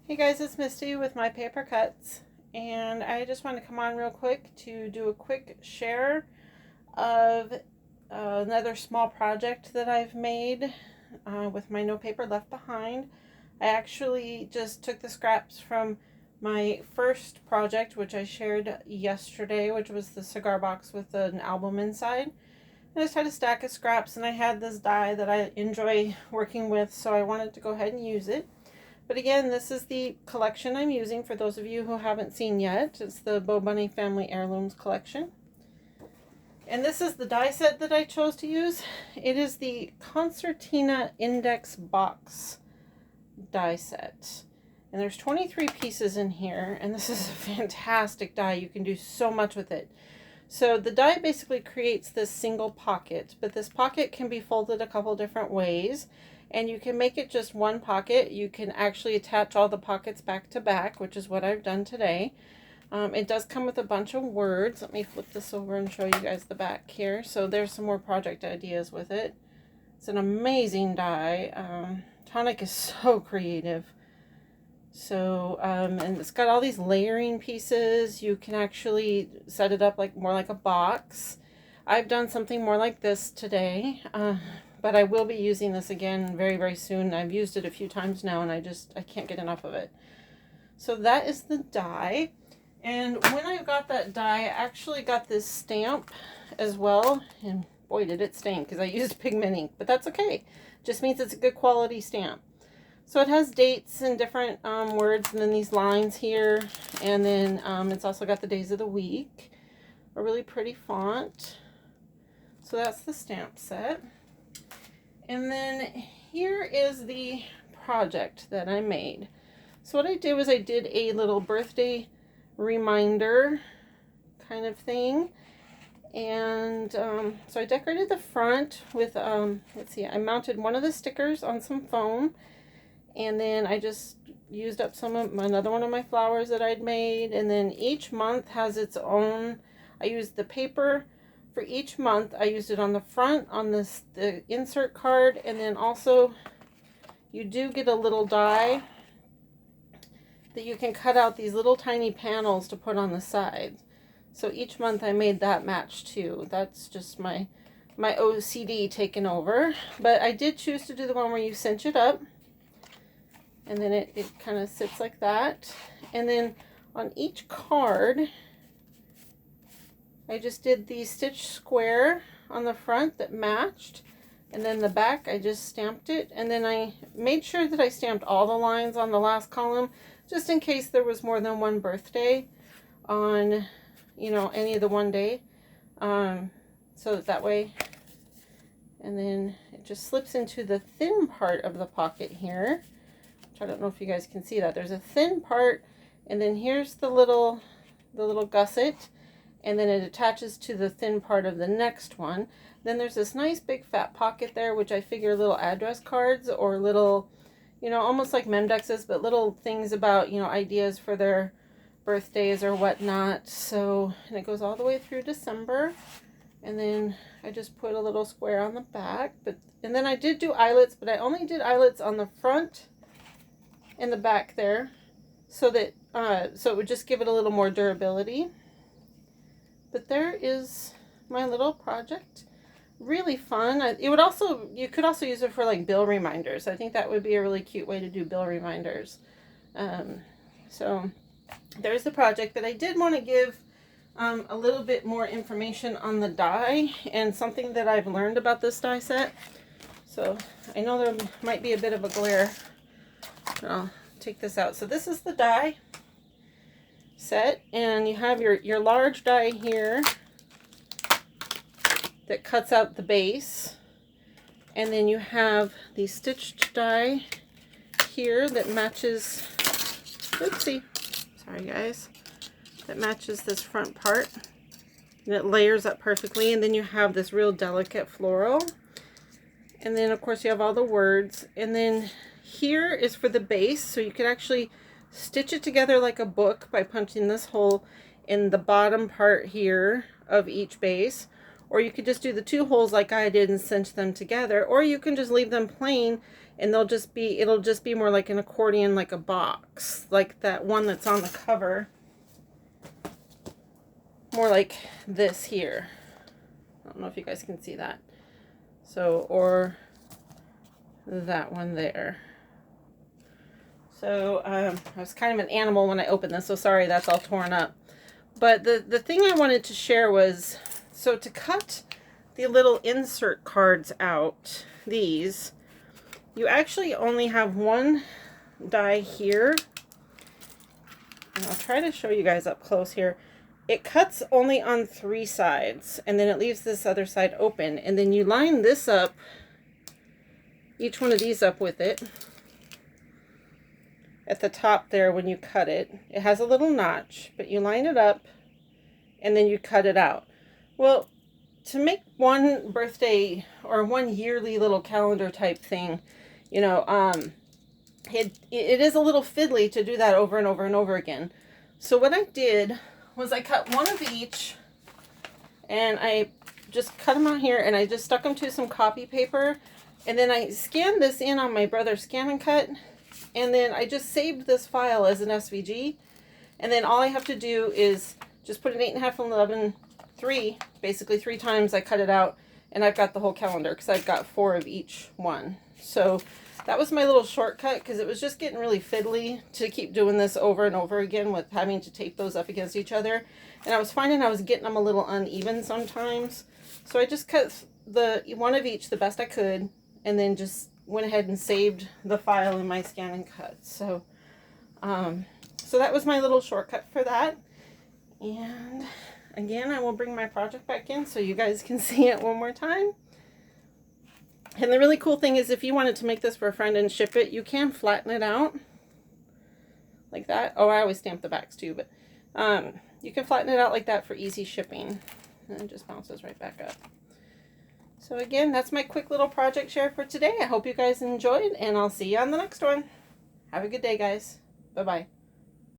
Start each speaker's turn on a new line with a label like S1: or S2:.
S1: Hey guys, it's Misty with My Paper Cuts, and I just want to come on real quick to do a quick share of another small project that I've made with my No Paper Left Behind. I actually just took the scraps from my first project, which I shared yesterday, which was the cigar box with an album inside. I just had a stack of scraps, and I had this die that I enjoy working with, so I wanted to go ahead and use it. But again, this is the collection I'm using for those of you who haven't seen yet. It's the Bo Bunny Family Heirlooms collection. And this is the die set that I chose to use. It is the Concertina Index Box die set. And there's 23 pieces in here, and this is a fantastic die. You can do so much with it. So the die basically creates this single pocket, but this pocket can be folded a couple different ways. And you can make it just one pocket. You can actually attach all the pockets back to back, which is what I've done today. It does come with a bunch of words. Let me flip this over and show you guys the back here. So there's some more project ideas with it. It's an amazing die. Tonic is so creative. So, and it's got all these layering pieces. You can actually set it up like more like a box. I've done something more like this today. But I will be using this again very, very soon. I've used it a few times now, and I can't get enough of it. So that is the die. And when I got that die, I actually got this stamp as well. And boy, did it stain, because I used pigment ink. But that's okay. Just means it's a good quality stamp. So it has dates and different words, and then these lines here. And then it's also got the days of the week. A really pretty font. So that's the stamp set. And then here is the project that I made. So what I did was I did a little birthday reminder kind of thing. And so I decorated the front with, let's see, I mounted one of the stickers on some foam. And then I just used up another one of my flowers that I'd made. And then each month has its own, I used the paper. For each month, I used it on the front, on the insert card, and then also you do get a little die that you can cut out these little tiny panels to put on the sides. So each month I made that match too. That's just my OCD taken over. But I did choose to do the one where you cinch it up, and then it kind of sits like that. And then on each card, I just did the stitch square on the front that matched, and then the back I just stamped it, and then I made sure that I stamped all the lines on the last column just in case there was more than one birthday on, you know, any of the one day, so that way. And then it just slips into the thin part of the pocket here, which I don't know if you guys can see that. There's a thin part, and then here's the little gusset. And then it attaches to the thin part of the next one. Then there's this nice big fat pocket there, which I figure little address cards or little, you know, almost like Memdexes, but little things about, you know, ideas for their birthdays or whatnot. So, and it goes all the way through December. And then I just put a little square on the back. And then I did do eyelets, but I only did eyelets on the front and the back there, so that so it would just give it a little more durability. But there is my little project. Really fun. You could also use it for like bill reminders. I think that would be a really cute way to do bill reminders. So there's the project. But I did want to give a little bit more information on the die and something that I've learned about this die set. So I know there might be a bit of a glare. I'll take this out. So this is the die set, and you have your large die here that cuts out the base, and then you have the stitched die here that matches, oopsie, sorry guys, that matches this front part, and it layers up perfectly. And then you have this real delicate floral, and then of course you have all the words. And then here is for the base, so you could actually stitch it together like a book by punching this hole in the bottom part here of each base, or you could just do the two holes like I did and cinch them together, or you can just leave them plain and it'll just be more like an accordion, like a box, like that one that's on the cover. More like this here. I don't know if you guys can see that. So, or that one there. So, I was kind of an animal when I opened this, so sorry that's all torn up. But the thing I wanted to share was, so to cut the little insert cards out, these, you actually only have one die here. And I'll try to show you guys up close here. It cuts only on 3 sides, and then it leaves this other side open. And then you line this up, each one of these up with it. At the top there when you cut it. It has a little notch, but you line it up, and then you cut it out. Well, to make one birthday or one yearly little calendar type thing, you know, it is a little fiddly to do that over and over and over again. So what I did was I cut one of each, and I just cut them out here, and I just stuck them to some copy paper, and then I scanned this in on my brother's Scan and Cut, and then I just saved this file as an SVG, and then all I have to do is just put an 8.5 and 11, basically 3 times I cut it out, and I've got the whole calendar, because I've got 4 of each one. So that was my little shortcut, because it was just getting really fiddly to keep doing this over and over again with having to tape those up against each other. And I was finding I was getting them a little uneven sometimes. So I just cut the one of each the best I could, and then just went ahead and saved the file in my Scan and Cut. So, so that was my little shortcut for that. And again, I will bring my project back in so you guys can see it one more time. And the really cool thing is, if you wanted to make this for a friend and ship it, you can flatten it out like that. Oh, I always stamp the backs too, but you can flatten it out like that for easy shipping. And it just bounces right back up. So again, that's my quick little project share for today. I hope you guys enjoyed, and I'll see you on the next one. Have a good day, guys. Bye-bye.